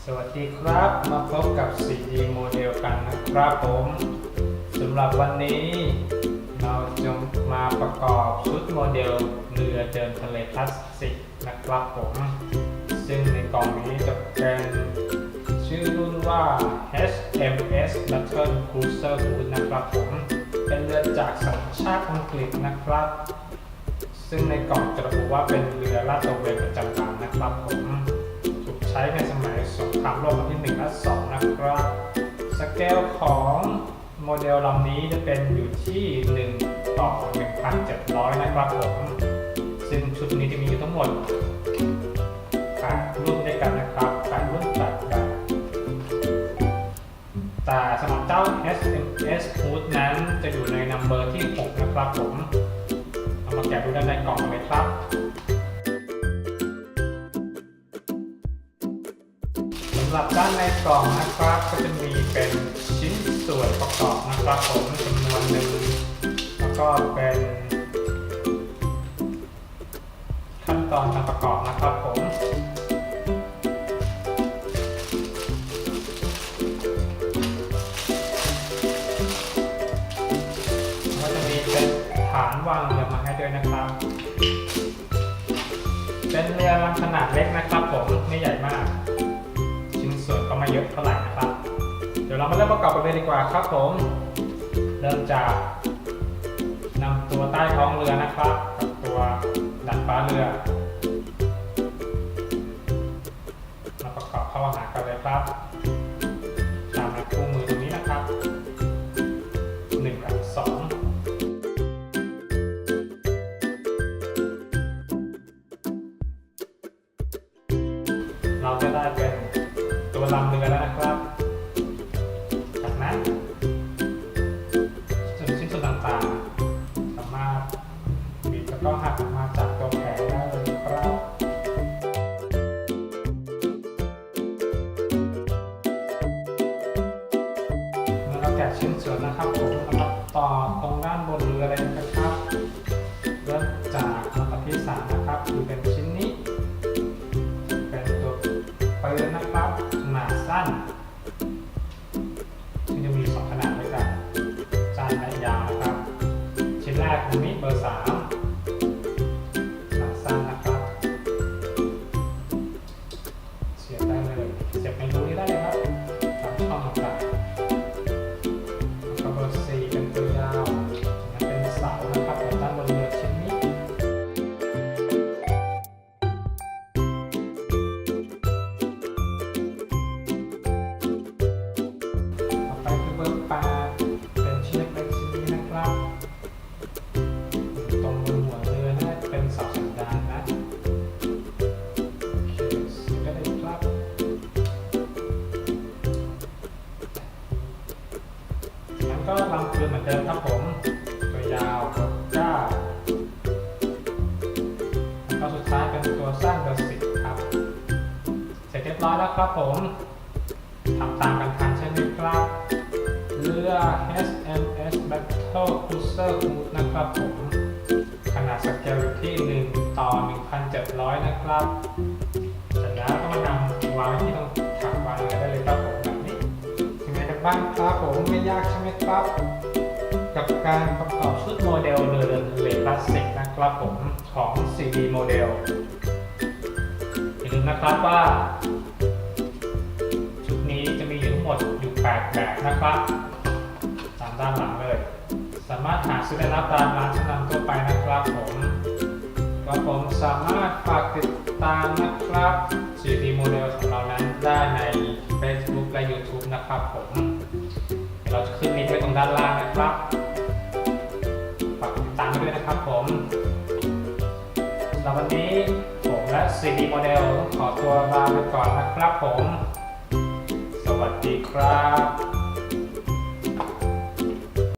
สวัสดีครับมาพบกับ 4D โมเดลกันนะครับผมสำหรับวันนี้เราจะมาประกอบชุดโมเดลเรือเดินทะเลพลาสติกนะครับผมซึ่งในกล่องนี้จะเป็นชื่อรุ่นว่า HMS Battle Cruiser Hood นะครับผมเป็นเรือจากสัญชาติอังกฤษนะครับซึ่งในกล่องจะระบุว่าเป็นเรือลาดตระเวนประจำการนะครับผมใช้ในสมัยสงครามโลกครั้งที่1และ2นะครับสเกลของโมเดลลำนี้จะเป็นอยู่ที่1ต่อ 1,700 นะครับผมซึ่งชุดนี้จะมีอยู่ทั้งหมด8รุ่นด้วยกันนะครับ8รุ่น8แบบแต่สำหรับเจ้า HMS Hood นั้นจะอยู่ในนัมเบอร์ที่6นะครับผมเอามาแกะดูด้านในกล่องเลยครับสำหรับด้านในกล่องนะครับก็จะมีเป็นชิ้นส่วนประกอบนะครับผมจำนวนหนึ่งแล้วก็เป็นขั้นตอนการประกอบนะครับผมก็จะมีเป็นฐานวางเรือมาให้ด้วยนะครับเป็นเรือลำขนาดเล็กนะครับผมไม่ใหญ่มากส่วนก็ไม่เยอะเท่าไหร่นะครับเดี๋ยวเรามาเริ่มประกอบกันเลยดีกว่าครับผมเริ่มจากนำตัวใต้ท้องเรือนะครับกับตัวดัดฟ้าเรือมาประกอบเข้าหากันเลยครับตามคู่มือตรงนี้นะครับ1กับ2เราจะได้เป็นตัวลำเรือแล้วนะครับจากนั้นชิ้นส่วนต่างๆสามารถบิดแล้วก็หักออกมาจากตัวแผงได้เลยครับเมื่อเราแกะชิ้นส่วนนะครับผมเรามาต่อตรงด้านบนเรือเลยนะครับเริ่มจากลำดับที่3นะครับคือเป็นชิ้นนี้เป็นตัวปืนนะครับขนาดสั้นซึ่งจะมี2ขนาดด้วยกันสั้นและยาวนะครับชิ้นแรกตรงนี้เบอร์3ขนาดสั้นนะครับเสียบได้เลยเสียบในรูนี้ได้เลยครับตามช่องต่างๆแล้วก็เบอร์4เป็นตัวยาวเป็นเสานะครับของด้านบนเรือชิ้นนี้เป็นชิ้นเล็กๆชิ้นนี้นะครับตรงบนหัวเรือน่าจะเป็นเสาสัญญาณนะโอเคเสียบได้เลยครับงั้นก็ลำปืนเหมือนเดิมครับผมตัวยาวเบอร์9แล้วก็สุดท้ายเป็นตัวสั้นเบอร์10ครับเสร็จเรียบร้อยแล้วครับผมทำตามกันทันใช่ไหมครับเรือ HMS Battle Cruiser Hood นะครับผมขนาดสเกลอยู่ที่1ต่อ 1,700 นะครับเสร็จแล้วก็มานำวางที่ตรงถังวางได้เลยครับผมแบบนี้ยังไงกันบ้างครับผมไม่ยากใช่ไหมครับกับการประกอบชุดโมเดลเรือเดินทะเลพลาสติกนะครับผมของ 4D โมเดลอย่าลืมนะครับว่าชุดนี้จะมีอยู่ทั้งหมดอยู่8แบบนะครับตามด้านหลังเลยสามารถหาซื้อได้ตามร้านชั้นนำทั่วไปนะครับผมสามารถฝากติดตามนะครับ 4D โมเดลของเรานั้นได้ใน Facebook และ YouTube นะครับผมเดี๋ยวเราจะขึ้นลิงก์ไว้ตรงด้านล่างนะครับฝากติดตามด้วยนะครับผมสำหรับวันนี้ผมและ 4D โมเดลต้องขอตัวลาไปก่อนนะครับผมสวัสดีครับ